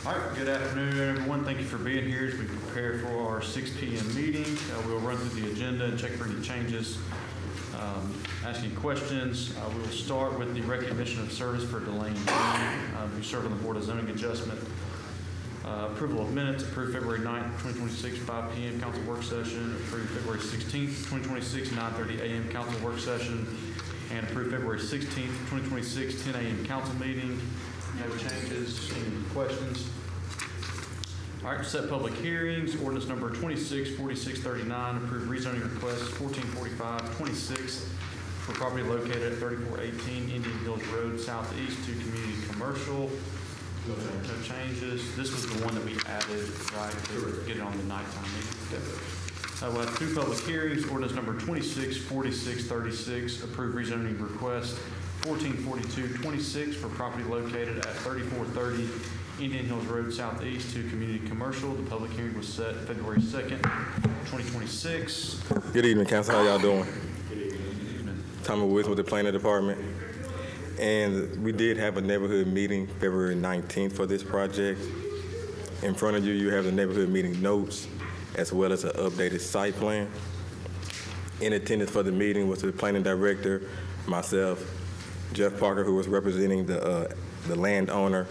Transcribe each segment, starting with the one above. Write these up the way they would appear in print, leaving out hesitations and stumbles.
All right, good afternoon, everyone. Thank you for being here as we prepare for our 6 p.m. meeting. We'll run through the agenda and check for any changes, ask any questions. We will start with the recognition of service for Delane who served on the Board of Zoning Adjustment. Approval of minutes, approved February 9th, 2026, 5 p.m. council work session, approved February 16th, 2026, 9:30 a.m. council work session, and approved February 16th, 2026, 10 a.m. council meeting. No changes. Any questions? All right, set public hearings. Ordinance number 264639, approved rezoning request 144526 for property located at 3418 Indian Hills Road Southeast to community commercial. No changes. This was the one that we added, right, to get it on the nighttime meeting. We'll have 2 public hearings. Ordinance number 264636, approved rezoning request 144226 for property located at 3430 Indian Hills Road Southeast to community commercial. The public hearing was set February 2nd, 2026. Good evening, council. How y'all doing? Good evening. Tommy Woods with the Planning Department. And we did have a neighborhood meeting February 19th for this project. In front of you, you have the neighborhood meeting notes as well as an updated site plan. In attendance for the meeting was the planning director, myself, Jeff Parker, who was representing the landowner,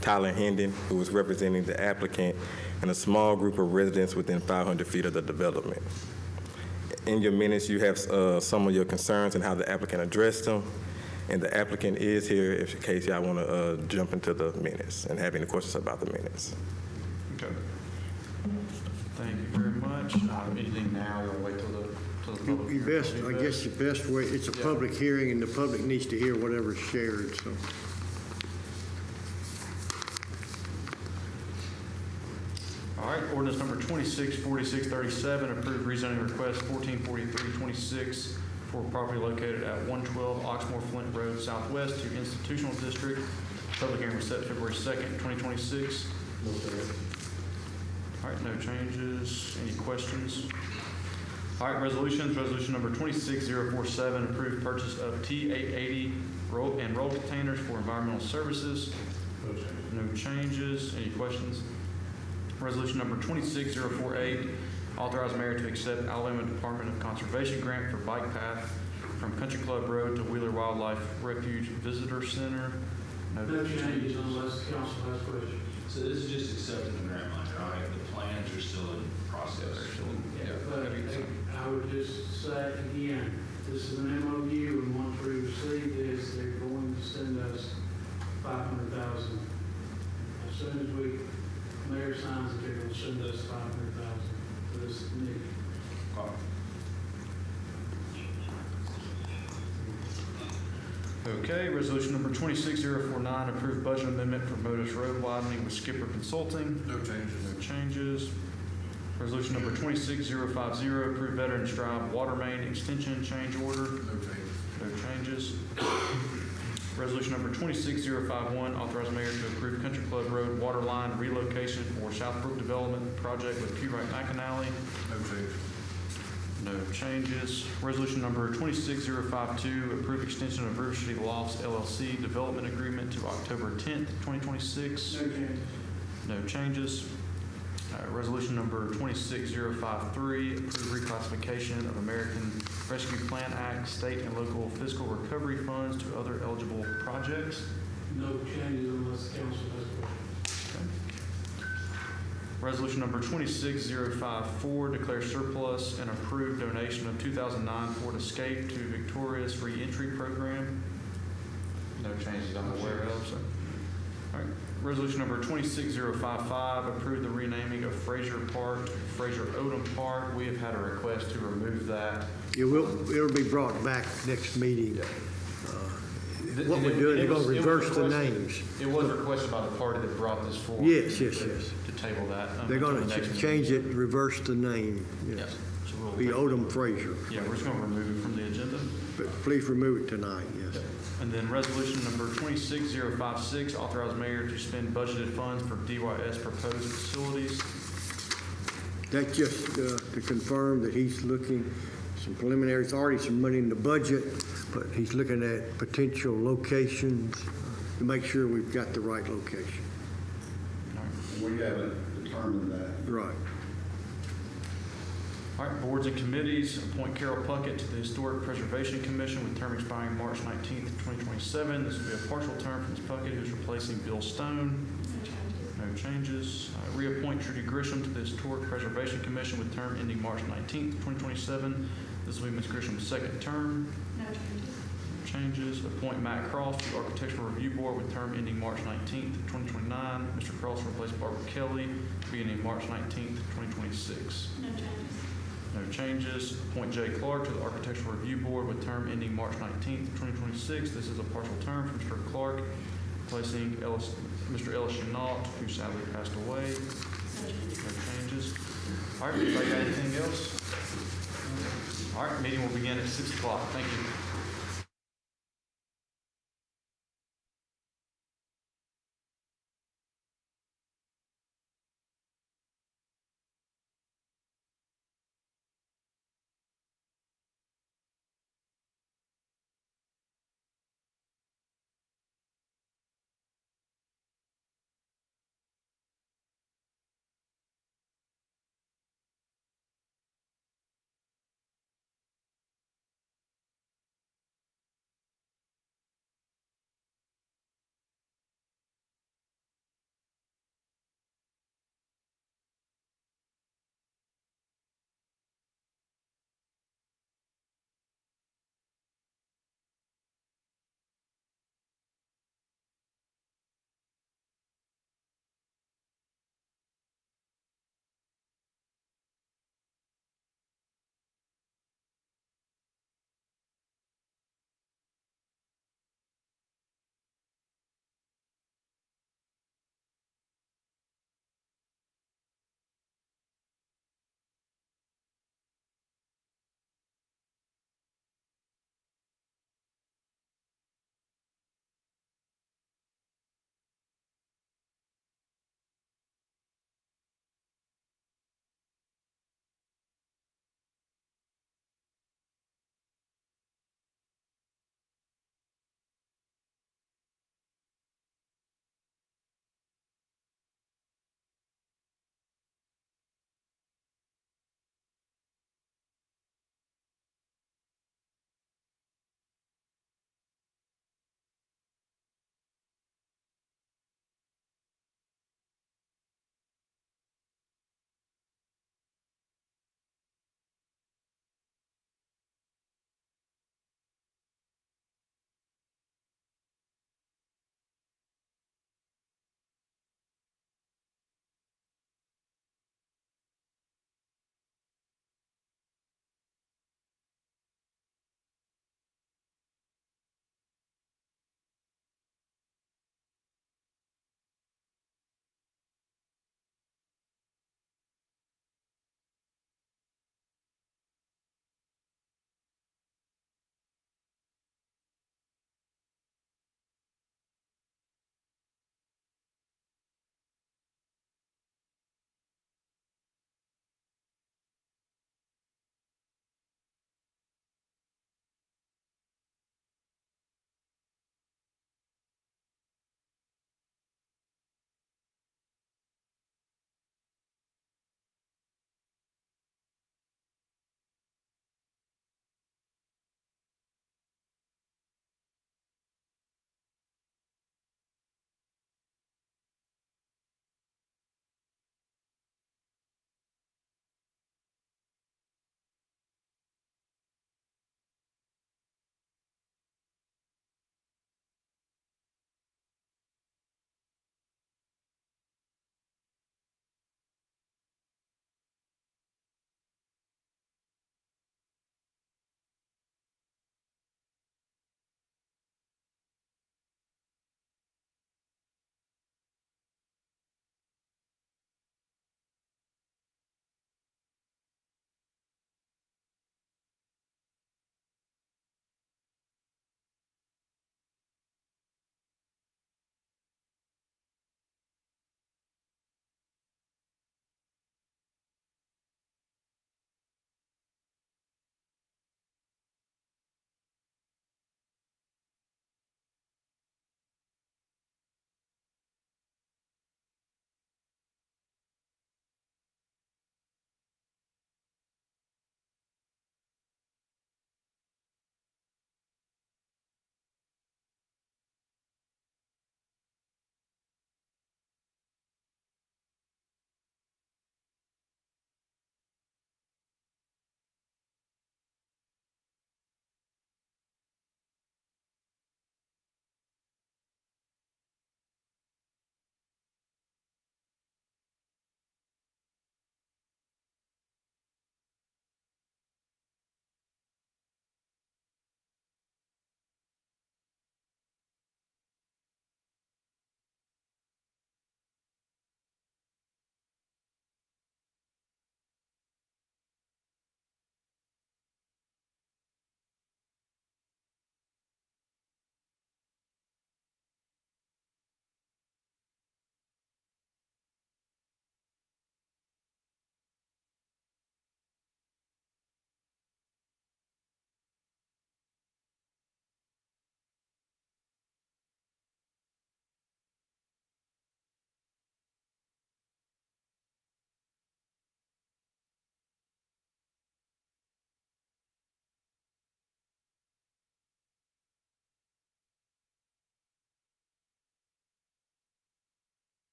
Tyler Hendon, who was representing the applicant, and a small group of residents within 500 feet of the development. In your minutes, you have some of your concerns and how the applicant addressed them. And the applicant is here if in case y'all want to jump into the minutes and have any questions about the minutes. Okay. Thank you very much. Anything now, we'll wait till the public Your best, I guess your best way, it's a public hearing and the public needs to hear whatever's shared, so. All right, ordinance number 264637, approved rezoning request 144326 for property located at 112 Oxmoor Flint Road Southwest to institutional district. Public hearing was set February 2nd, 2026. All right, no changes. Any questions? All right, resolutions. Resolution number 26047, approved purchase of T880 roll and roll containers for environmental services. No changes. Any questions? Resolution number 26048, authorize mayor to accept Alabama Department of Conservation grant for bike path from Country Club Road to Wheeler Wildlife Refuge Visitor Center. No changes unless the council has questions. So this is just accepting the grant money, right? The plans are still in process. But I would just say again, this is an MOU, and once we receive this, they're going to send us $500,000. As soon as mayor signs it, they're going to send us $500,000 for this need. Okay, resolution number 26049, approved budget amendment for Modus Road widening with Skipper Consulting. No changes. No changes. Resolution number 26050, approved Veterans Drive water main extension change order. No changes. No changes. Resolution number 26051, authorize mayor to approve Country Club Road water line relocation for Southbrook Development Project with Q. Wright McAnally. No change. No changes. Resolution number 26052, approve extension of River City Lofts LLC development agreement to October 10th, 2026. No change. No changes. Resolution number 26053, approve reclassification of American Rescue Plan Act state and local fiscal recovery funds to other eligible projects. No changes unless the council has questions. Resolution number 26054, declare surplus and approve donation of 2009 Ford Escape to Victoria's Reentry Program. No changes I'm aware of, so. All right. Resolution number 26055, approve the renaming of Fraser Park to Fraser Odom Park. We have had a request to remove that. It'll be brought back next meeting. What we're And doing, they're it was- gonna it was reverse the requested- names. It was requested by the party that brought this forward. Yes. To table that. They're until gonna the next meeting. change it, reverse the name. Yes. Yes. So we'll Be table Odom it. Fraser. Yeah, we're just going to remove it from the agenda. But please remove it tonight, yes. And then resolution number 26056, authorize mayor to spend budgeted funds for DYS proposed facilities. That's just to confirm that he's looking, some preliminaries, already some money in the budget, but he's looking at potential locations to make sure we've got the right location. We haven't determined that. Right. All right, boards and committees, appoint Carol Puckett to the Historic Preservation Commission with term expiring March 19th, 2027. This will be a partial term for Ms. Puckett, who's replacing Bill Stone. No changes. Reappoint Trudy Grisham to the Historic Preservation Commission with term ending March 19th, 2027. This will be Ms. Grisham's second term. No changes. No changes. Appoint Matt Cross to the Architectural Review Board with term ending March 19th, 2029. Mr. Cross will replace Barbara Kelly beginning March 19th, 2026. No changes. No changes. Appoint Jay Clark to the Architectural Review Board with term ending March 19th, 2026. This is a partial term for Mr. Clark, replacing Mr. Ellis Chenault, who sadly passed away. No changes. All right, anybody got anything else? All right, meeting will begin at 6 o'clock. Thank you.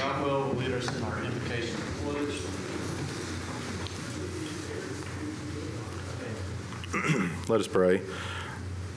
Chopwell will lead us in our invocation and pledge. Let us pray.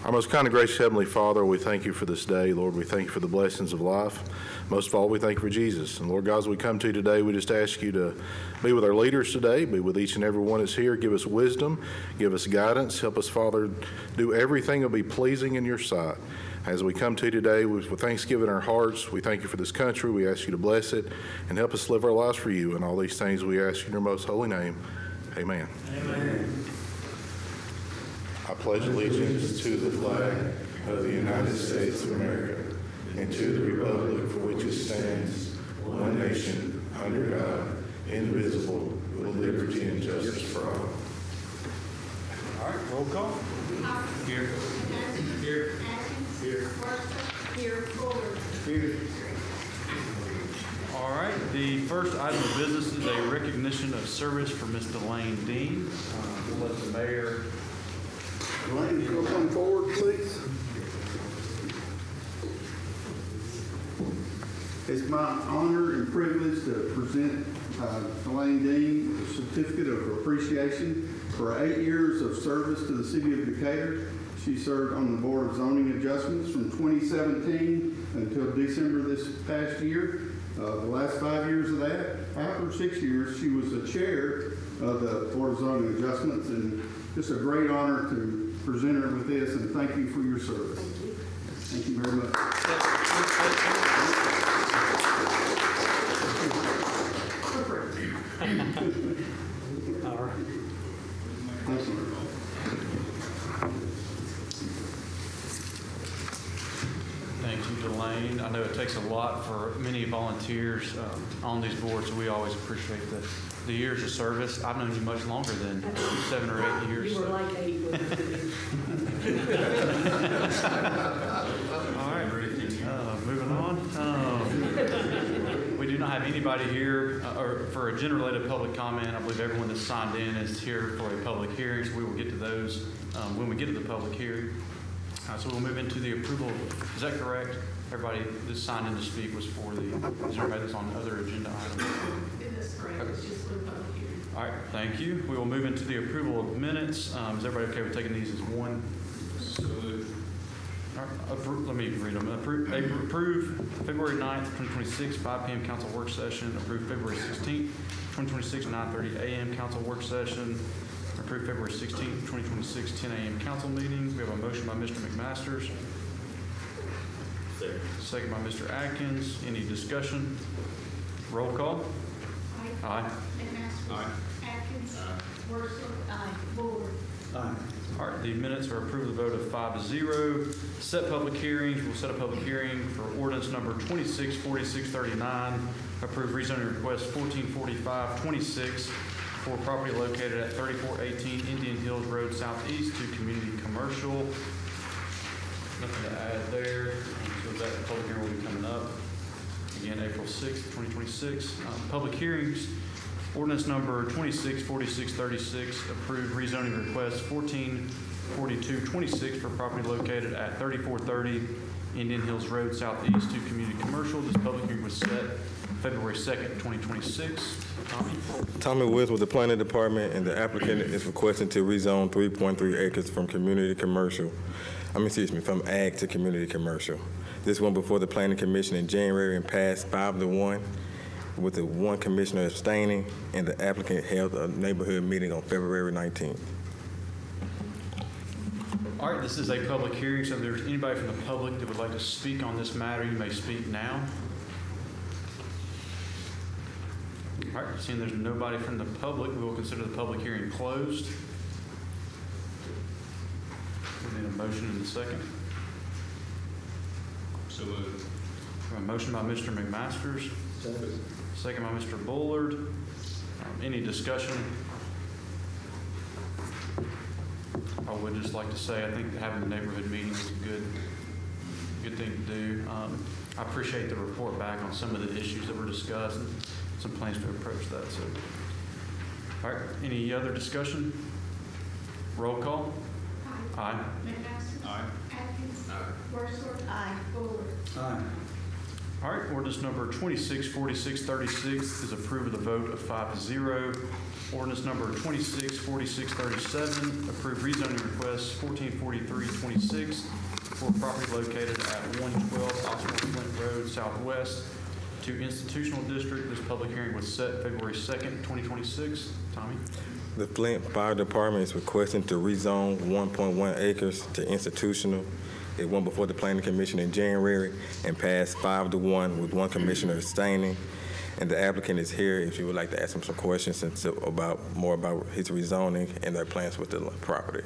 Our most kind and gracious Heavenly Father, we thank you for this day. Lord, we thank you for the blessings of life. Most of all, we thank you for Jesus. And Lord God, as we come to you today, we just ask you to be with our leaders today, be with each and every one that's here. Give us wisdom, give us guidance. Help us, Father, do everything that will be pleasing in your sight. As we come to you today with thanksgiving in our hearts, we thank you for this country. We ask you to bless it and help us live our lives for you. And all these things we ask you in your most holy name. Amen. Amen. I pledge allegiance to the flag of the United States of America and to the republic for which it stands, one nation, under God, indivisible, with liberty and justice for all. All right, roll call. Here. Here. Here. Here. All right, the first item of business is a recognition of service for Ms. Delane Dean. We'll let the mayor. Elaine, if you'll come forward, please. It's my honor and privilege to present Elaine Dean a certificate of appreciation for 8 years of service to the city of Decatur. She served on the Board of Zoning Adjustments from 2017 until December this past year. The last 5 years of that, after 6 years, she was the chair of the Board of Zoning Adjustments, and just a great honor to present her with this, and thank you for your service. Thank you very much. Thank you. Thank you, Delane. I know it takes a lot for many volunteers on these boards, so we always appreciate the years of service. I've known you much longer than 7 or 8 years. You were so. like 8 with All right, moving on. We do not have anybody here or for a generated public comment. I believe everyone that's signed in is here for a public hearing, so we will get to those when we get to the public hearing. So we'll move into the approval. Is that correct? Everybody that's signed in to speak was for the, is there anybody that's on other agenda items? It is correct. It's just for the public hearing. All right, thank you. We will move into the approval of minutes. Is everybody okay with taking these as one? All right, let me read them. Approve February 9th, 2026, 5 p.m. council work session. Approve February 16th, 2026, 9:30 a.m. council work session. Approve February 16th, 2026, 10 a.m. council meeting. We have a motion by Mr. McMasters. Second by Mr. Atkins. Any discussion? Roll call. Aye. McMaster. Aye. Atkins. Worcester. Aye. Bullard. All right, the minutes are approved with a vote of 5-0. Set public hearings. We'll set a public hearing for ordinance number 264639. Approve rezoning request 144526 for property located at 3418 Indian Hills Road Southeast to community commercial. Nothing to add there. So that public hearing will be coming up again April 6th, 2026. Public hearings. Ordinance number 264636, approved rezoning request 144226 for property located at 3430 Indian Hills Road Southeast to community commercial. This public hearing was set February 2nd, 2026. Tommy? Tommy Woods with the Planning Department, and the applicant is requesting to rezone 3.3 acres from community commercial. From ag to community commercial. This went before the Planning Commission in January and passed 5-1. With the one commissioner abstaining, and the applicant held a neighborhood meeting on February 19th. All right, this is a public hearing, so if there's anybody from the public that would like to speak on this matter, you may speak now. All right, seeing there's nobody from the public, we will consider the public hearing closed. We need a motion in a second. So moved. A motion by Mr. McMasters. Second by Mr. Bullard. Any discussion? I would just like to say, I think having the neighborhood meeting is a good thing to do. I appreciate the report back on some of the issues that were discussed and some plans to approach that. So, all right, any other discussion? Roll call. Aye. McMaster. Aye. Atkins. Aye. Worcester. Aye. Bullard. Aye. All right, ordinance number 264636 is approved with a vote of 5-0. Ordinance number 264637, approved rezoning request 144326 for property located at 112 Oxmoor Flint Road Southwest to institutional district. This public hearing was set February 2nd, 2026. Tommy? The Flint Fire Department is requesting to rezone 1.1 acres to institutional. It went before the Planning Commission in January and passed 5-1 with one commissioner abstaining. And the applicant is here if you would like to ask him some questions more about his rezoning and their plans with the property.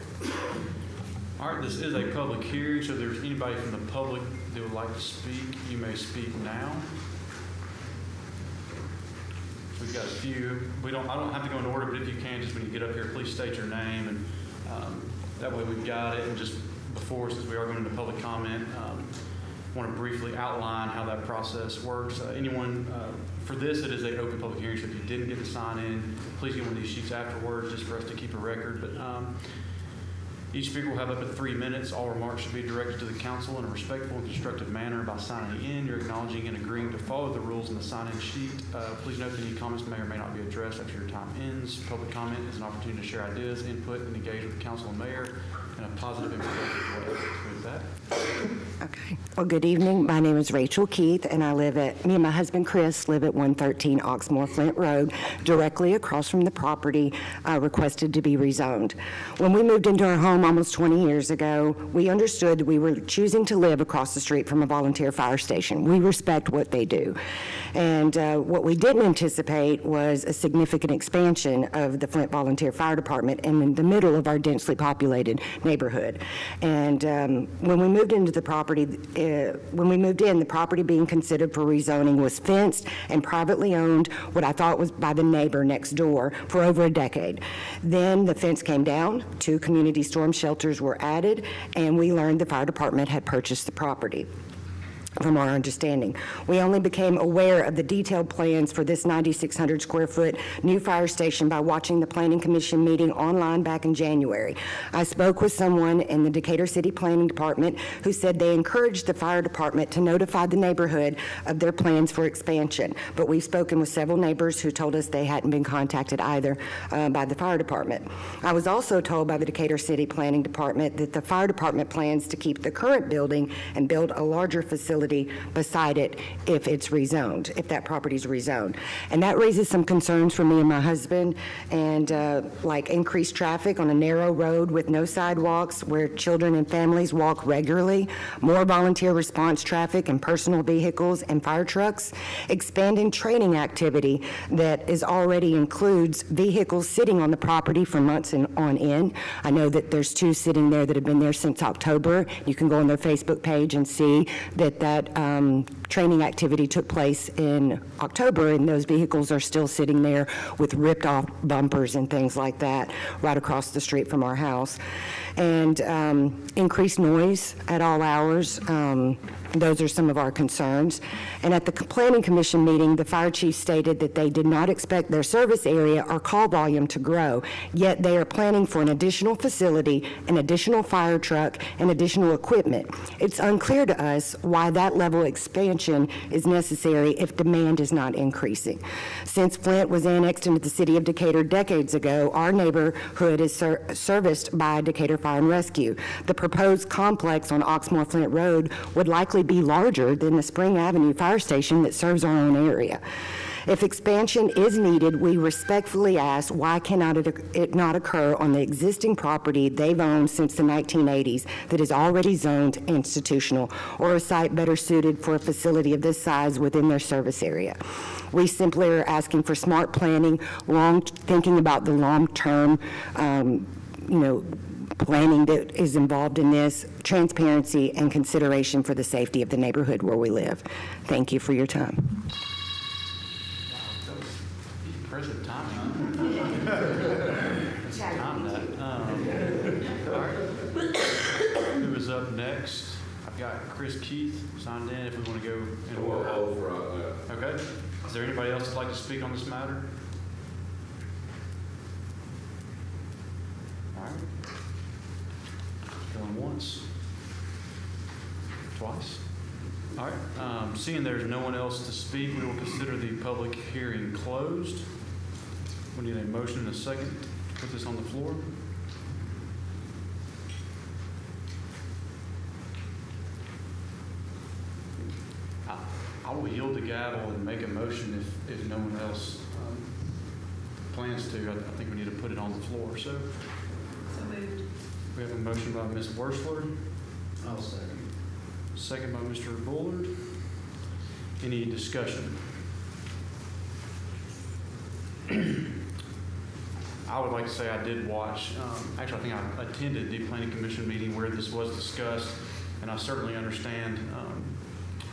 All right, this is a public hearing, so if there's anybody from the public that would like to speak, you may speak now. We've got a few. I don't have to go in order, but if you can, just when you get up here, please state your name, and that way we've got it. And just before, since we are going into public comment, want to briefly outline how that process works. For this, it is an open public hearing, so if you didn't get to sign in, please get one of these sheets afterwards, just for us to keep a record. But each speaker will have up to 3 minutes. All remarks should be directed to the council in a respectful and constructive manner. By signing in, you're acknowledging and agreeing to follow the rules in the sign-in sheet. Please note that any comments may or may not be addressed after your time ends. Public comment is an opportunity to share ideas, input, and engage with the council and mayor in a positive and productive way. With that, Okay. Well, good evening. My name is Rachel Keith, and me and my husband Chris live at 113 Oxmoor Flint Road, directly across from the property requested to be rezoned. When we moved into our home almost 20 years ago, we understood that we were choosing to live across the street from a volunteer fire station. We respect what they do. And what we didn't anticipate was a significant expansion of the Flint Volunteer Fire Department in the middle of our densely populated neighborhood. And when we moved into the property, the property being considered for rezoning was fenced and privately owned, what I thought was by the neighbor next door, for over a decade. Then the fence came down, 2 community storm shelters were added, and we learned the fire department had purchased the property. From our understanding, we only became aware of the detailed plans for this 9,600 square foot new fire station by watching the Planning Commission meeting online back in January. I spoke with someone in the Decatur City Planning Department who said they encouraged the fire department to notify the neighborhood of their plans for expansion, but we've spoken with several neighbors who told us they hadn't been contacted either by the fire department. I was also told by the Decatur City Planning Department that the fire department plans to keep the current building and build a larger facility beside it if it's rezoned, if that property's rezoned. And that raises some concerns for me and my husband, and like increased traffic on a narrow road with no sidewalks where children and families walk regularly, more volunteer response traffic and personal vehicles and fire trucks, expanding training activity that already includes vehicles sitting on the property for months on end. I know that there's 2 sitting there that have been there since October. You can go on their Facebook page and see that training activity took place in October, and those vehicles are still sitting there with ripped off bumpers and things like that right across the street from our house. And increased noise at all hours. Those are some of our concerns. And at the Planning Commission meeting, the fire chief stated that they did not expect their service area or call volume to grow, yet they are planning for an additional facility, an additional fire truck, and additional equipment. It's unclear to us why that level of expansion is necessary if demand is not increasing. Since Flint was annexed into the city of Decatur decades ago, our neighborhood is serviced by Decatur Fire and Rescue. The proposed complex on Oxmoor Flint Road would likely be larger than the Spring Avenue Fire Station that serves our own area. If expansion is needed, we respectfully ask, why cannot it not occur on the existing property they've owned since the 1980s that is already zoned institutional, or a site better suited for a facility of this size within their service area? We simply are asking for smart planning, thinking about the long-term, planning that is involved in this, transparency, and consideration for the safety of the neighborhood where we live. Thank you for your time. that was impressive timing. That's the time that. All right. Who is up next? I've got Chris Keith signed in if we want to go in order. Okay. Is there anybody else that'd like to speak on this matter? All right. Going once. Twice. All right, seeing there's no one else to speak, we will consider the public hearing closed. We need a motion and a second to put this on the floor. I will yield the gavel and make a motion if no one else plans to. I think we need to put it on the floor. So So moved. we have a motion by Ms. Worsler, I'll second. second by Mr. Bullard. Any discussion? I would like to say I did watch, actually, I think I attended the Planning Commission meeting where this was discussed, and I certainly understand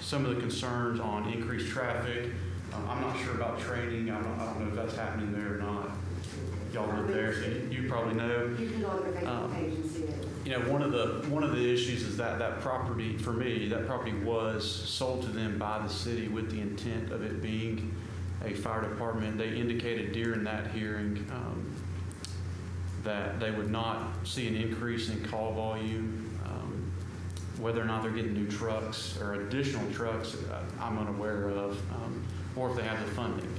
some of the concerns on increased traffic. I'm not sure about training. I don't know if that's happening there or not. Y'all live there, so you probably know. You can go on their Facebook page and see it. You know, one of the issues is that property, for me, that property was sold to them by the city with the intent of it being a fire department. They indicated during that hearing that they would not see an increase in call volume. Whether or not they're getting new trucks or additional trucks, I'm unaware of, or if they have the funding.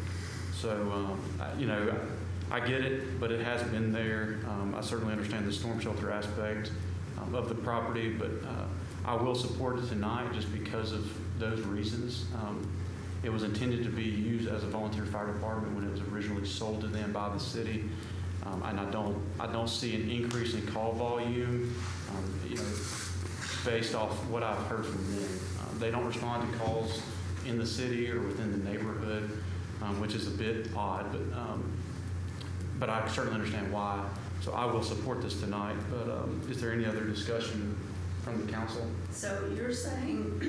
So, you know, I get it, but it has been there. I certainly understand the storm shelter aspect of the property, but I will support it tonight just because of those reasons. It was intended to be used as a volunteer fire department when it was originally sold to them by the city. And I don't see an increase in call volume, you know, based off what I've heard from them. They don't respond to calls in the city or within the neighborhood, which is a bit odd, but I certainly understand why. So I will support this tonight, but is there any other discussion from the council? So you're saying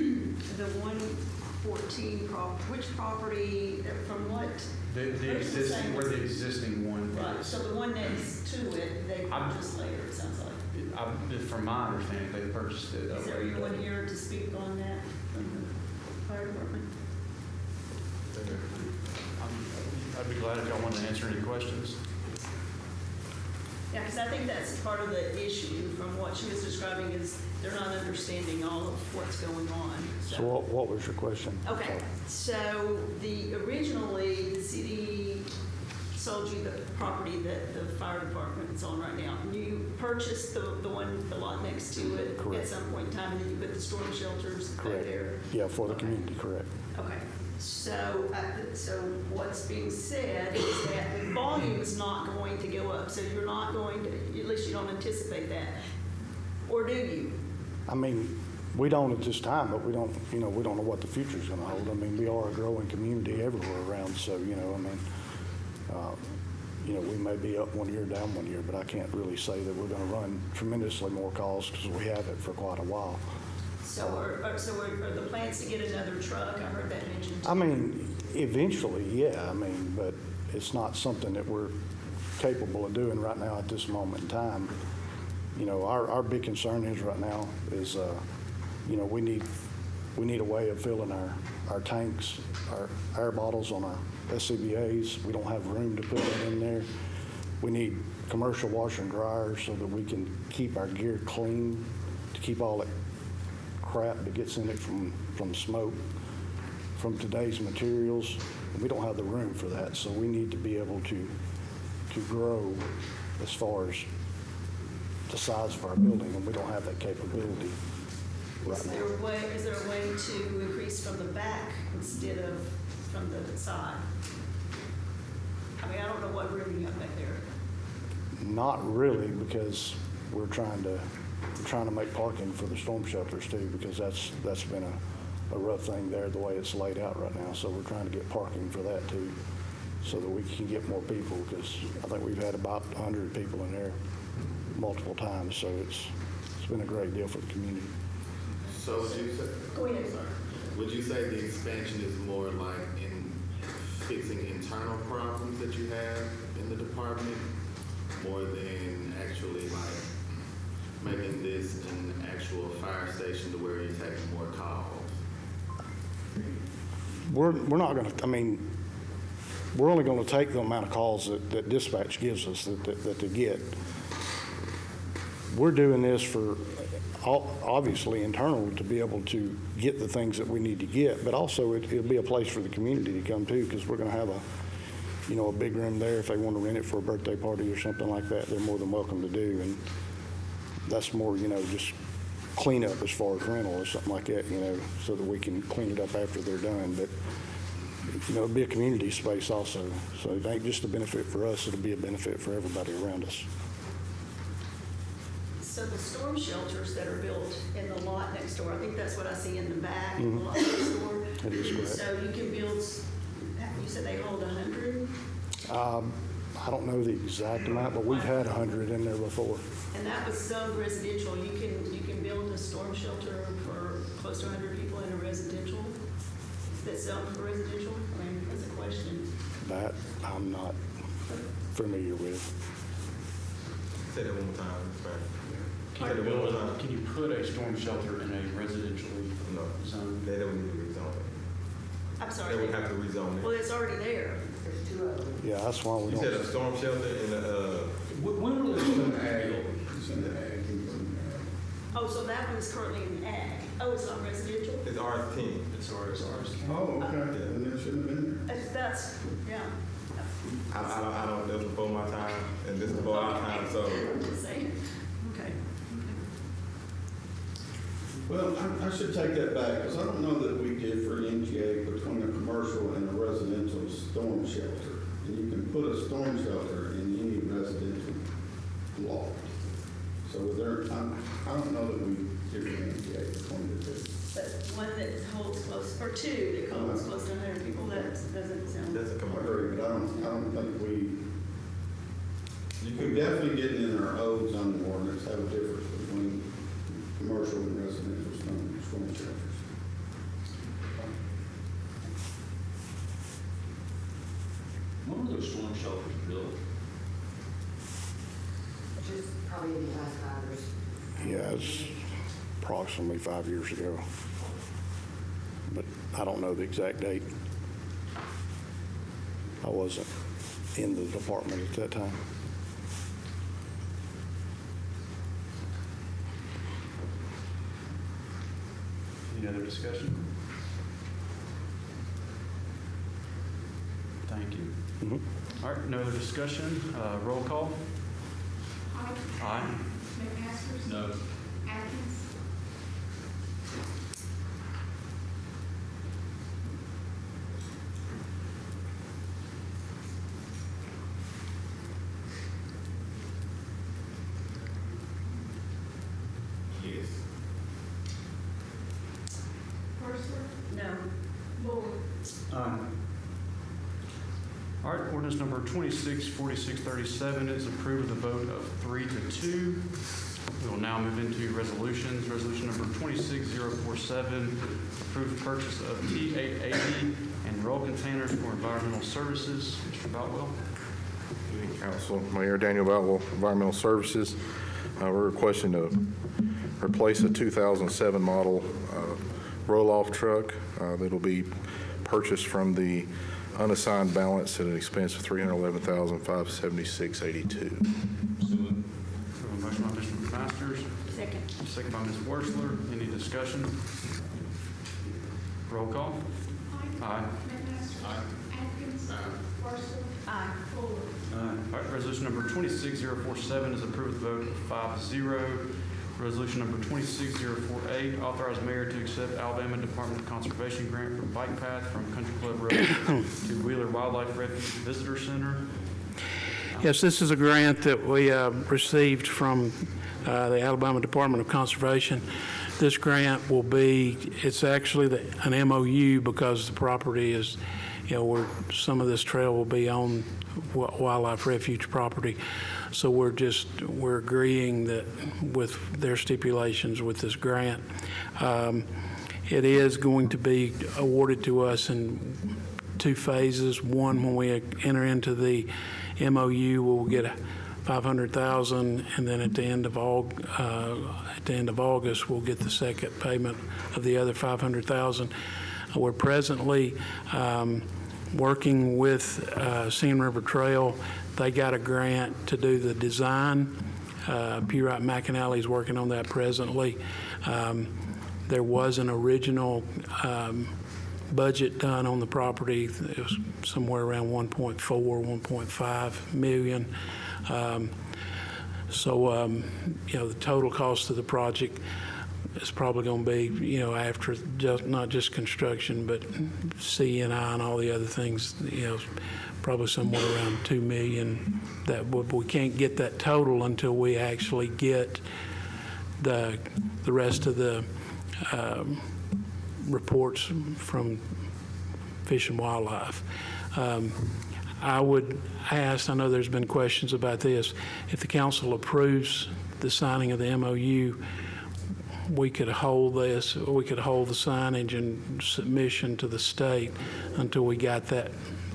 the 114 which property, from what? The existing, where the existing one Right, is. so the one next to it, they purchased later, it sounds like. From my understanding, they purchased it. Is there anyone here to speak on that from the fire department? I'd be glad if y'all wanted to answer any questions. Yeah, because I think that's part of the issue from what she was describing is they're not understanding all of what's going on. So what was your question? Okay, so originally, the city sold you the property that the fire department is on right now. And you purchased the lot next to it at Correct. some point in time, and then you put the storm shelters back Correct. there. Yeah, for the Okay. community, correct. Okay, so what's being said is that the volume is not going to go up, so you're not going to, at least you don't anticipate that, or do you? I mean, we don't at this time, but we don't know what the future's gonna hold. I mean, we are a growing community everywhere around, so, we may be up one year, down one year, but I can't really say that we're gonna run tremendously more calls because we have it for quite a while. So are the plans to get another truck? I heard that mentioned. I mean, eventually, yeah, but it's not something that we're capable of doing right now at this moment in time. Our big concern is right now is, we need a way of filling our tanks, our air bottles on our SCBA's. We don't have room to put that in there. We need commercial washer and dryers so that we can keep our gear clean, to keep all that crap that gets in it from smoke, from today's materials. We don't have the room for that, so we need to be able to grow as far as the size of our building, and we don't have that capability right Is now. there a way to increase from the back instead of from the side? I mean, I don't know what room you have back there. Not really, because we're trying to make parking for the storm shelters too, because that's been a rough thing there, the way it's laid out right now. So we're trying to get parking for that too, so that we can get more people, because I think we've had about 100 people in there multiple times. So it's been a great deal for the community. So would you say? Go ahead. Would you say the expansion is more like in fixing internal problems that you have in the department, more than actually like making this an actual fire station to where you're taking more calls? We're not going to, we're only going to take the amount of calls that dispatch gives us that they get. We're doing this for, obviously internal to be able to get the things that we need to get, but also it'll be a place for the community to come to, because we're going to have a big room there. If they want to rent it for a birthday party or something like that, they're more than welcome to do. And that's more, just cleanup as far as rental or something like that, so that we can clean it up after they're done. But, it'll be a community space also. So it ain't just a benefit for us, it'll be a benefit for everybody around us. So the storm shelters that are built in the lot next door, I think that's what I see in the back, of the lot next door. That is correct. So you can build, you said they hold 100? I don't know the exact amount, but we've had 100 in there before. And that was zoned residential. You can build a storm shelter for close to 100 people in a residential that's zoned for residential? I mean, that's a question. That I'm not familiar with. Say that one more time, Ms. Brown. Can you put a storm shelter in a residentially No. zone? They would need to rezone it. I'm sorry. They would have to rezone Well, it. it's already there. There's two of them. Yeah, that's why we You said don't. a storm shelter in a, When will this be ag? Oh, so that one is currently in ag. Oh, it's not residential? it's R10. It's ours. Oh, okay, then it shouldn't have been there. That's, yeah. I don't, that was before my time, and this is before our time, so. I'm just saying. Okay. Well, I should take that back, because I don't know that we differentiate between a commercial and a residential storm shelter. And you can put a storm shelter in any residential lot. So I don't know that we differentiate between the two. But one that holds close, or two that holds close to 100 people, that doesn't sound. That's a I commercial. agree, but I don't think we definitely getting in our old zoning ordinance have a difference between commercial and residential storm shelters. When were those storm shelters built? Just probably in the last 5 years. Yeah, it's approximately 5 years ago. But I don't know the exact date. I wasn't in the department at that time. Any other discussion? Thank you. Mhm. All right, no other discussion. Roll call. Aye. McMaster? No. Atkins? Yes. Horstler? No. Bull? All right, ordinance number 264637 is approved with a vote of 3-2. We will now move into resolutions. Resolution number 26047, approved purchase of T880 and roll containers for environmental services. Mr. Boutwell. Good evening, Council. Mayor Daniel Boutwell, Environmental Services. We're requesting to replace a 2007 model roll-off truck that'll be purchased from the unassigned balance at an expense of $311,576.82. We have a motion by Mr. McMasters, Second. second by Ms. Wurzler. Any discussion? Roll call. Aye. McMaster? Aye. Atkins? Horstler? Aye. Bull? All right, resolution number 26047 is approved with a vote of 5-0. Resolution number 26048, authorize mayor to accept Alabama Department of Conservation grant for bike path from Country Club Road to Wheeler Wildlife Refuge Visitor Center. Yes, this is a grant that we received from the Alabama Department of Conservation. This grant will be, it's actually an MOU because the property is, where some of this trail will be on Wildlife Refuge property. So we're agreeing that with their stipulations with this grant. It is going to be awarded to us in 2 phases. One, when we enter into the MOU, we'll get $500,000, and then at the end of August, we'll get the second payment of the other $500,000. We're presently working with Sand River Trail. They got a grant to do the design, Purite McAnally is working on that presently. There was an original budget done on the property. It was somewhere around 1.4, 1.5 million. The total cost of the project is probably going to be, after not just construction, but CNI and all the other things, probably somewhere around $2 million. We can't get that total until we actually get the rest of the reports from Fish and Wildlife. I would ask, I know there's been questions about this, if the council approves the signing of the MOU, we could hold the signage and submission to the state until we got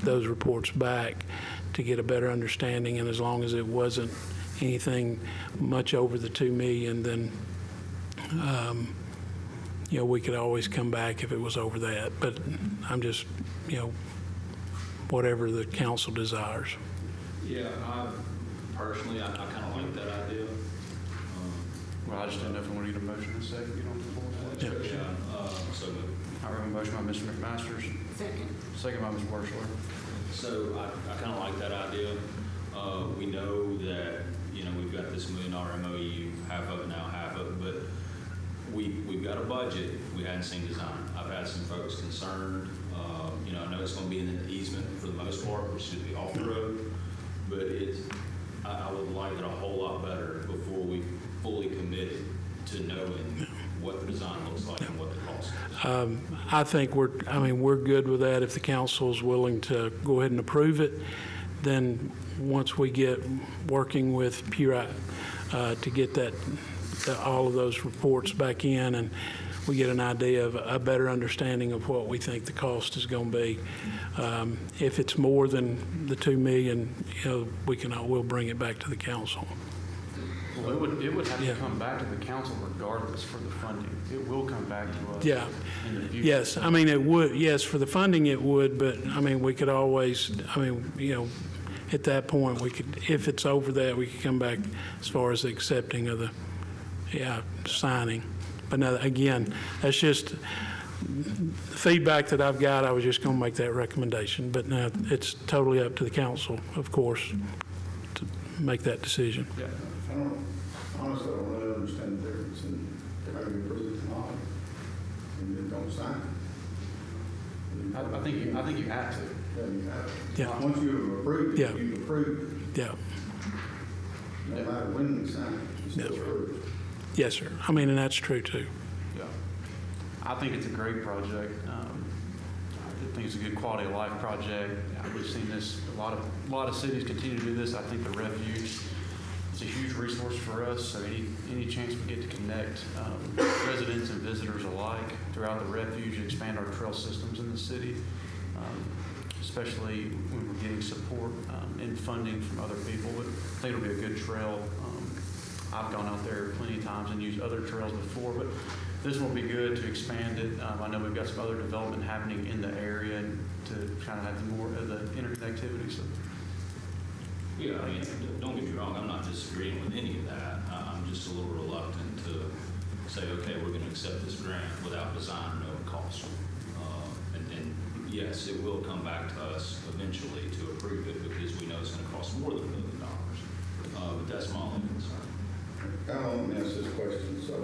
those reports back to get a better understanding, and as long as it wasn't anything much over the $2 million, then we could always come back if it was over that. But I'm just, whatever the council desires. Yeah, personally, I kind of like that idea. Well, I just didn't know if we want to get a motion in a second, get on the floor. So I have a motion by Mr. McMasters, second by Ms. Worshler. So I kind of like that idea. We know that, we've got this $1 million MOU, half of it now, half of it, but we've got a budget. We hadn't seen design. I've had some folks concerned. I know it's going to be in an easement for the most part, which should be off the road, but I would like it a whole lot better before we fully committed to knowing what the design looks like and what the cost is. I think we're good with that. If the council is willing to go ahead and approve it, then once we get working with Purite to get all of those reports back in, and we get an idea of a better understanding of what we think the cost is going to be. If it's more than the $2 million, we'll bring it back to the council. Well, it would have to come back to the council regardless for the funding. It will come back to us. Yeah. In the future. Yes. It would. Yes, for the funding it would, but we could always, at that point, we could, if it's over that, we could come back as far as the accepting of the signing. But now, again, that's just the feedback that I've got. I was just going to make that recommendation. But now it's totally up to the council, of course, to make that decision. Yeah. Honestly, I don't really understand the difference in having approved tonight and then don't sign it. I think you have to. Yeah. Once you have approved Yeah. it, you've approved it. Yeah. No matter when we sign it, it's still Yes. approved. Yes, sir. And that's true, too. Yeah. I think it's a great project. I think it's a good quality of life project. We've seen this, a lot of cities continue to do this. I think the refuge is a huge resource for us. So any chance we get to connect residents and visitors alike throughout the refuge, expand our trail systems in the city, especially when we're getting support and funding from other people. I think it'll be a good trail. I've gone out there plenty of times and used other trails before, but this will be good to expand it. I know we've got some other development happening in the area and to kind of have more of the interconnectivity. So. Yeah, don't get me wrong, I'm not disagreeing with any of that. I'm just a little reluctant to say, okay, we're going to accept this grant without design, no cost. And yes, it will come back to us eventually to approve it because we know it's going to cost more than $1 million. But that's my only concern. Let me ask this question. So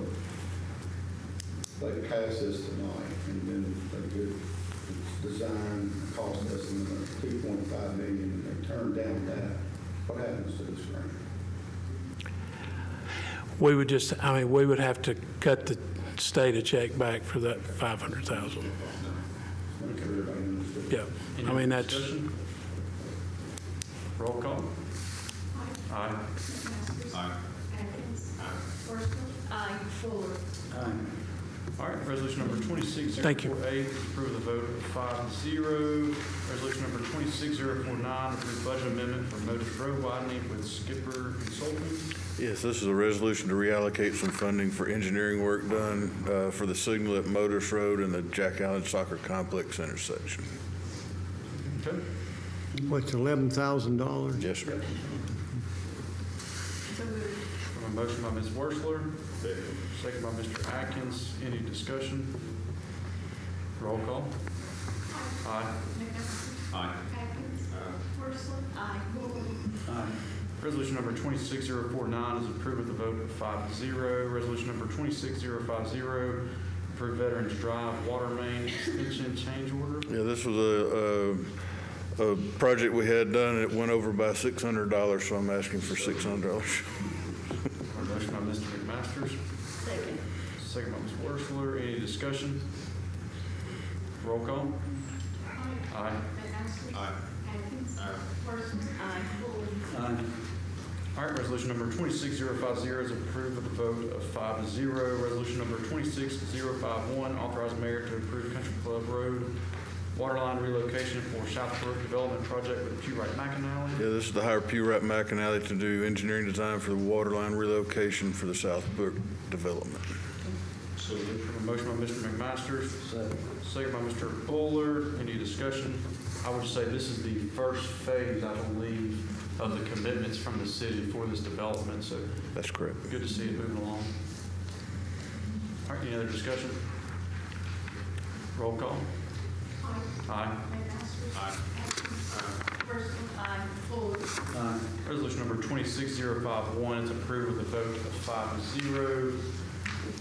they pass this tonight and then they get design cost estimate of $2.5 million and they turn down that. What happens to this grant? We would just, we would have to cut the state a check back for that $500,000. Make everybody understand. Yeah. Any That's, discussion? Roll call. Aye. Aye. Atkins. Worcester. Aye. Fuller. All right, resolution number 2604A, Thank you. approve the vote of 5-0. Resolution number 26049, approve budget amendment for Motus Road widening with Skipper Consulting. Yes, this is a resolution to reallocate some funding for engineering work done for the signal at Motus Road and the Jack Allen Soccer Complex intersection. Okay. What's $11,000? Yes, sir. So moved. A motion by Ms. Worsler, second by Mr. Atkins. Any discussion? Roll call. Aye. McCoskey. Aye. Atkins. Worsler. Aye. Golds. Resolution number 26049 is approved with a vote of 5-0. Resolution number 26050, approved Veterans Drive Water Main Extension Change Order. Yeah, this was a project we had done, and it went over by $600, so I'm asking for $600. A motion by Mr. McMasters, Second. second by Ms. Worsler. Any discussion? Roll call. Aye. McCoskey. Aye. Atkins. Worsler. Aye. Golds. All right, resolution number 26050 is approved with a vote of 5-0. Resolution number 26051, authorize mayor to approve Country Club Road waterline relocation for Southbrook Development Project with Pewright McAnally. Yeah, this is to hire Pewright McAnally to do engineering design for the water line relocation for the Southbrook development. So A motion by Mr. McMasters, second by Mr. Buller. Any discussion? I would say this is the first phase, I believe, of the commitments from the city for this development, so That's correct. good to see it moving along. All right, any other discussion? Roll call. Aye. McCoskey. Aye. Atkins. Worsler. Aye. Golds. Resolution number 26051 is approved with a vote of 5-0.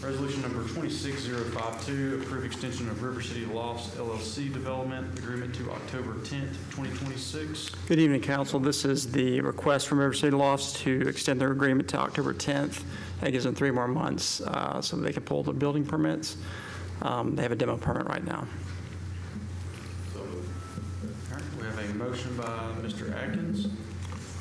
Resolution number 26052, approve extension of River City Lofts LLC development agreement to October 10th, 2026. Good evening, council. This is the request from River City Lofts to extend their agreement to October 10th. That gives them 3 more months so they can pull the building permits. They have a demo permit right now. All right, we have a motion by Mr. Atkins,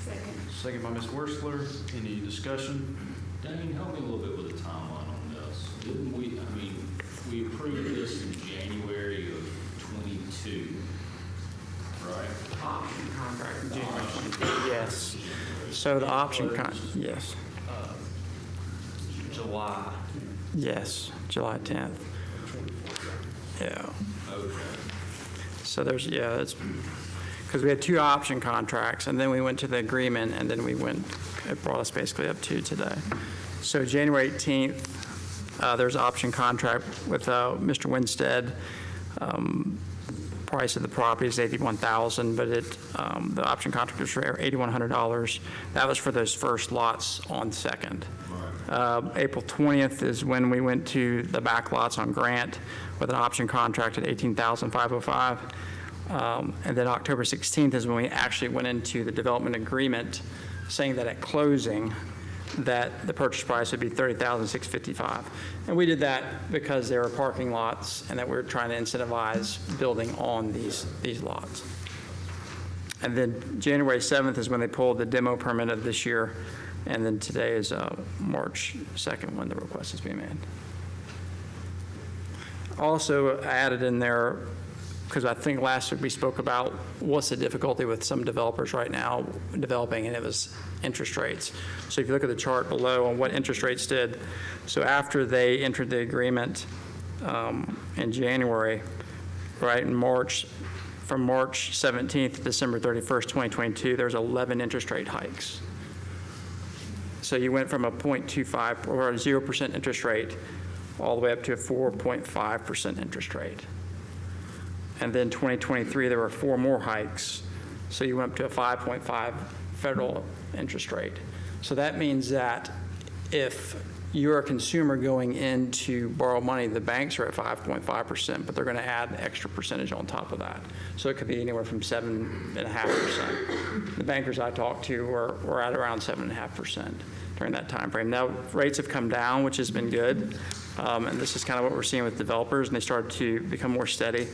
Second. second by Ms. Worsler. Any discussion? Dane, help me a little bit with the timeline on this. Didn't we, we approved this in January of 22, right? Option contract. Yes. So the option yes. July. Yes, July 10th. Yeah. Okay. So there's, it's, because we had 2 option contracts, and then we went to the agreement, and then it brought us basically up to today. So January 18th, there's an option contract with Mr. Winstead. Price of the property is $81,000, but the option contract was for $8,100. That was for those first lots on Second. April 20th is when we went to the back lots on Grant with an option contract at $18,505. And then October 16th is when we actually went into the development agreement, saying that at closing, that the purchase price would be $30,655. And we did that because there were parking lots and that we were trying to incentivize building on these lots. And then January 7th is when they pulled the demo permit of this year. And then today is March 2nd when the request is being made. Also added in there, because I think last week we spoke about what's the difficulty with some developers right now developing, and it was interest rates. So if you look at the chart below on what interest rates did, so after they entered the agreement in January, right, in March, from March 17th to December 31st, 2022, there's 11 interest rate hikes. So you went from a 0.25 or a 0% interest rate all the way up to a 4.5% interest rate. And then 2023, there were 4 more hikes. So you went up to a 5.5 federal interest rate. So that means that if you're a consumer going in to borrow money, the banks are at 5.5%, but they're going to add extra percentage on top of that. So it could be anywhere from 7.5%. The bankers I talked to were at around 7.5% during that time frame. Now, rates have come down, which has been good. And this is kind of what we're seeing with developers, and they started to become more steady.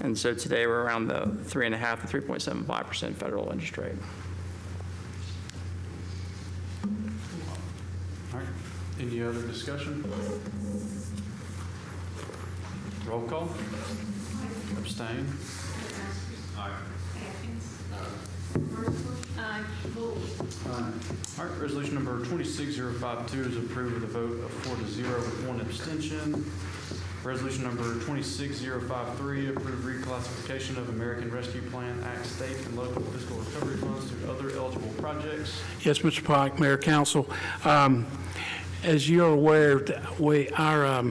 And so today we're around the 3.5 to 3.75% federal interest rate. All right, any other discussion? Roll call. Abstain. Aye. Atkins. Worsler. Aye. Golds. All right, resolution number 26052 is approved with a vote of 4-0 with 1 abstention. Resolution number 26053, approved reclassification of American Rescue Plan Act state and local fiscal recovery funds to other eligible projects. Yes, Mr. Pike, Mayor, Council. As you're aware, our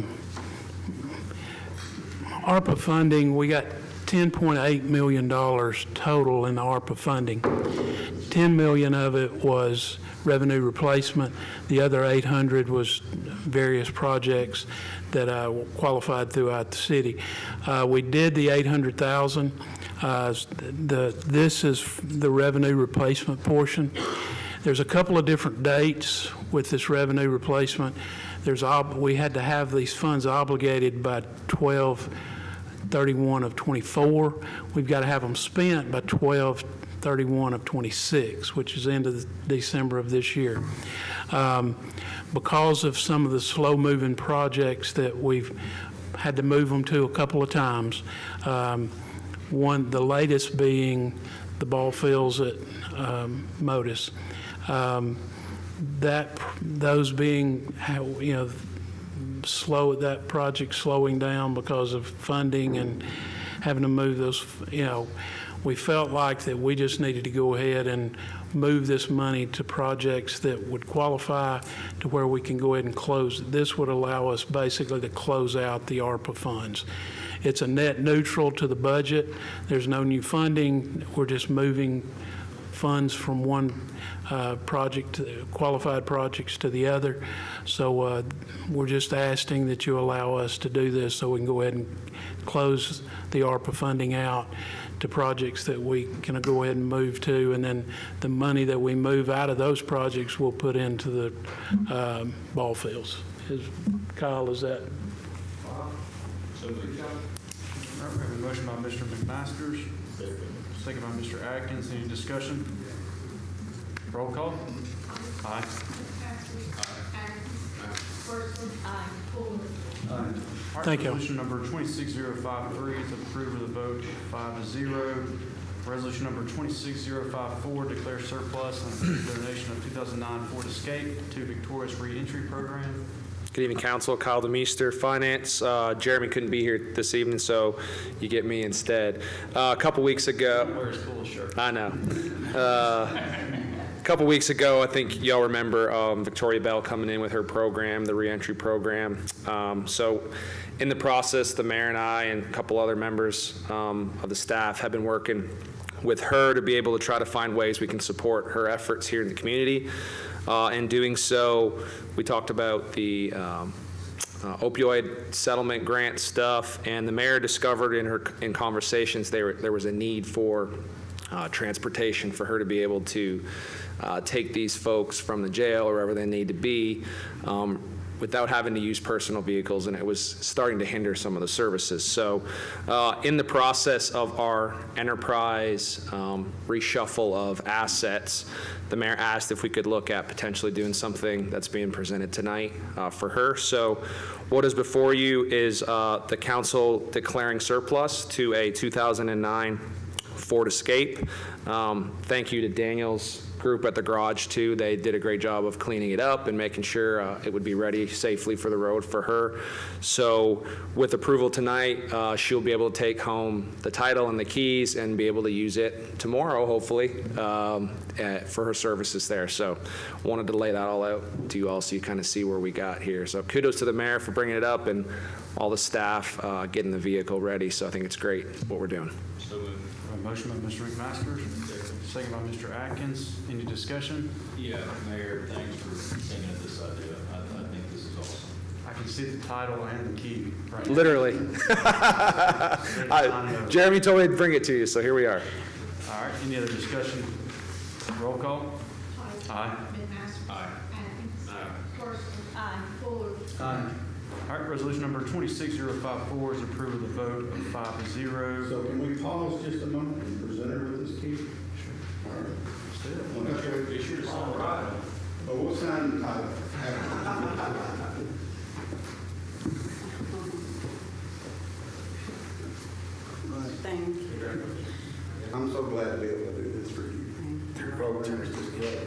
ARPA funding, we got $10.8 million total in the ARPA funding. $10 million of it was revenue replacement. The other $800 was various projects that qualified throughout the city. We did the $800,000. This is the revenue replacement portion. There's a couple of different dates with this revenue replacement. We had to have these funds obligated by 12/31 of '24. We've got to have them spent by 12/31 of '26, which is end of December of this year. Because of some of the slow-moving projects that we've had to move them to a couple of times, the latest being the ball fields at Modus. Those being, slow, that project slowing down because of funding and having to move those, we felt like that we just needed to go ahead and move this money to projects that would qualify to where we can go ahead and close. This would allow us basically to close out the ARPA funds. It's a net neutral to the budget. There's no new funding. We're just moving funds from one qualified projects to the other. So we're just asking that you allow us to do this so we can go ahead and close the ARPA funding out to projects that we can go ahead and move to, and then the money that we move out of those projects we'll put into the ball fields. Kyle, is that? All right, we have a motion by Mr. McMasters, second by Mr. Atkins. Any discussion? Roll call. Aye. Thank you. Resolution number 26053 is approved with a vote 5-0. Resolution number 26054 declares surplus and approves donation of 2009 Ford Escape to Victorious Reentry Program. Good evening, Council. Kyle DeMeester, Finance. Jeremy couldn't be here this evening, so you get me instead. A couple weeks ago, Wear his coolest shirt. I know. A couple weeks ago, I think y'all remember Victoria Bell coming in with her program, the reentry program. So in the process, the mayor and I and a couple other members of the staff have been working with her to be able to try to find ways we can support her efforts here in the community. In doing so, we talked about the opioid settlement grant stuff, and the mayor discovered in conversations there was a need for transportation for her to be able to take these folks from the jail or wherever they need to be without having to use personal vehicles, and it was starting to hinder some of the services. So in the process of our enterprise reshuffle of assets, the mayor asked if we could look at potentially doing something that's being presented tonight for her. So what is before you is the council declaring surplus to a 2009 Ford Escape. Thank you to Daniel's group at the garage too. They did a great job of cleaning it up and making sure it would be ready safely for the road for her. So with approval tonight, she'll be able to take home the title and the keys and be able to use it tomorrow, hopefully, for her services there. So wanted to lay that all out to you all so you kind of see where we got here. So kudos to the mayor for bringing it up and all the staff getting the vehicle ready. So I think it's great what we're doing. So moved. A motion by Mr. McMasters, second by Mr. Atkins. Any discussion? Yeah, Mayor, thanks for thinking of this idea. I think this is awesome. I can see the title and the key right now. Literally. Jeremy told me to bring it to you, so here we are. All right, any other discussion? Roll call. Aye. Aye. Aye. Aye. All right, resolution number 26054 is approved with a vote of 5-0. So can we pause just a moment and present her with this key? All right. Okay. Be sure to sign the title. But we'll sign the title. Thank you. I'm so glad to be able to do this for you. Your program is just great.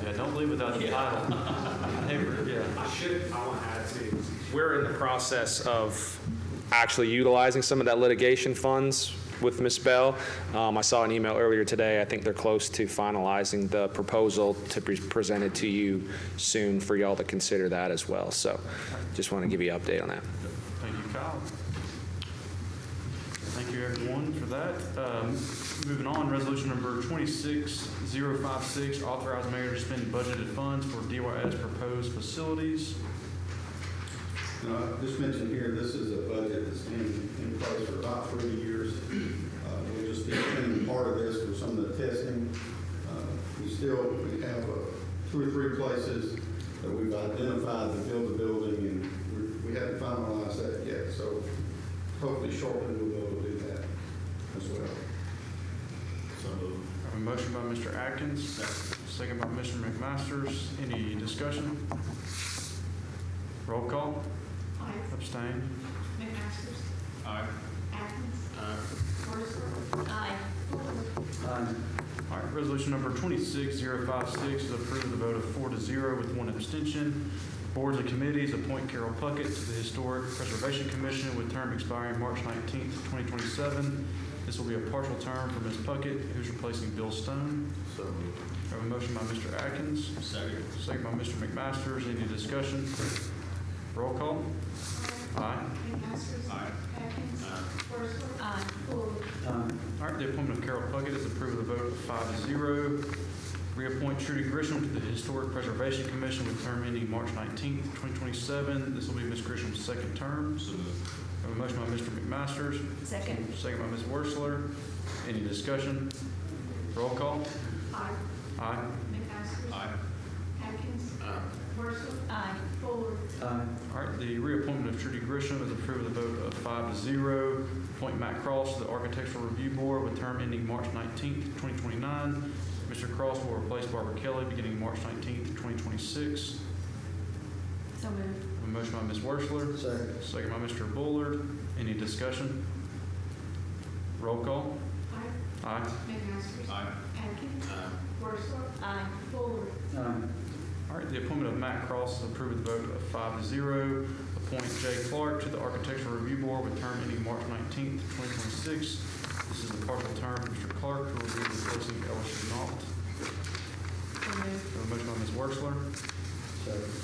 Yeah, don't leave without the title. I want to add to, we're in the process of actually utilizing some of that litigation funds with Ms. Bell. I saw an email earlier today. I think they're close to finalizing the proposal to be presented to you soon for y'all to consider that as well. So just want to give you an update on that. Thank you, Kyle. Thank you, everyone, for that. Moving on, resolution number 26056, authorize mayor to spend budgeted funds for DYS proposed facilities. Just mentioned here, this is a budget that's been in place for about 3 years. We'll just be spending part of this for some of the testing. We have 2 or 3 places that we've identified to build the building, and we haven't finalized that yet. So hopefully shortly we'll be able to do that as well. I have a motion by Mr. Atkins, second by Mr. McMasters. Any discussion? Roll call. Aye. Abstain. McMasters. Aye. Atkins. Horsford. Aye. All right, resolution number 26056 is approved with a vote of 4-0 with 1 abstention. Boards and committees appoint Carol Puckett to the Historic Preservation Commission with term expiring March 19th, 2027. This will be a partial term for Ms. Puckett, who's replacing Bill Stone. So moved. I have a motion by Mr. Atkins. Second by Mr. McMasters. Any discussion? Roll call. Aye. McMasters. Aye. Atkins. Horsford. Aye. Fuller. All right, the appointment of Carol Puckett is approved with a vote of 5-0. Reappoint Trudy Grisham to the Historic Preservation Commission with term ending March 19th, 2027. This will be Ms. Grisham's second term. So moved. I have a motion by Mr. McMasters. Second. Second by Ms. Worsler. Any discussion? Roll call. Aye. Aye. McMasters. Aye. Atkins. Horsford. Aye. Fuller. All right, the reappointment of Trudy Grisham is approved with a vote of 5-0. Appoint Matt Cross to the Architectural Review Board with term ending March 19th, 2029. Mr. Cross will replace Barbara Kelly beginning March 19th, 2026. So moved. A motion by Ms. Worsler. Second. Second by Mr. Bullard. Any discussion? Roll call. Aye. Aye. McMasters. Aye. Atkins. Horsford. Aye. Fuller. All right, the appointment of Matt Cross is approved with a vote of 5-0. Appoint Jay Clark to the Architectural Review Board with term ending March 19th, 2026. This is a partial term for Mr. Clark, who will be replacing Ellis Nault. So moved. We have a motion by Ms. Worsler.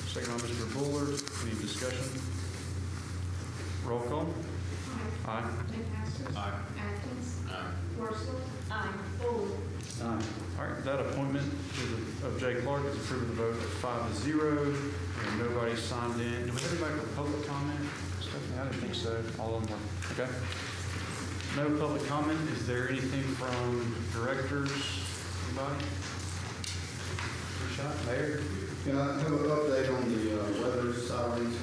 Second by Mr. Bullard. Any discussion? Roll call. Aye. Aye. McMasters. Aye. Atkins. Horsford. Aye. Fuller. All right, that appointment of Jay Clark is approved with a vote of 5-0. And nobody signed in. Do we have anybody for public comment? Stephanie, I didn't think so. All of them were, okay. No public comment. Is there anything from directors? Anybody? Shot, Mayor? Yeah, I have an update on the weather sirens.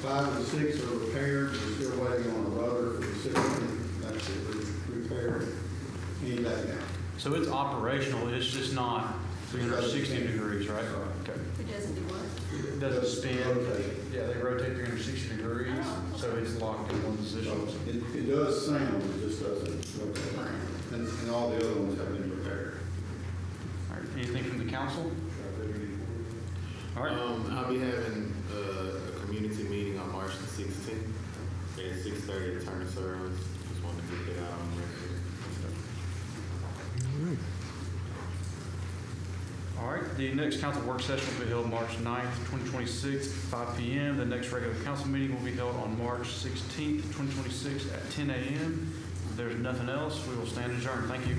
5 and 6 are repaired. We're still waiting on a rudder for the 6th one. That's it, repaired. Any day now. So it's operational, it's just not 360 degrees, right? Okay. It doesn't do what? It doesn't spin. Rotate. Yeah, they rotate 360 degrees, so it's locked in one position. It does sound, it just doesn't rotate. And all the other ones have been repaired. All right, anything from the council? All right. I'll be having a community meeting on March the 16th at 6:30 at Turner Service. Just wanted to get that out on record. All right, the next council work session will be held March 9th, 2026, 5 p.m. The next regular council meeting will be held on March 16th, 2026 at 10 a.m. If there's nothing else, we will stand adjourned. Thank you.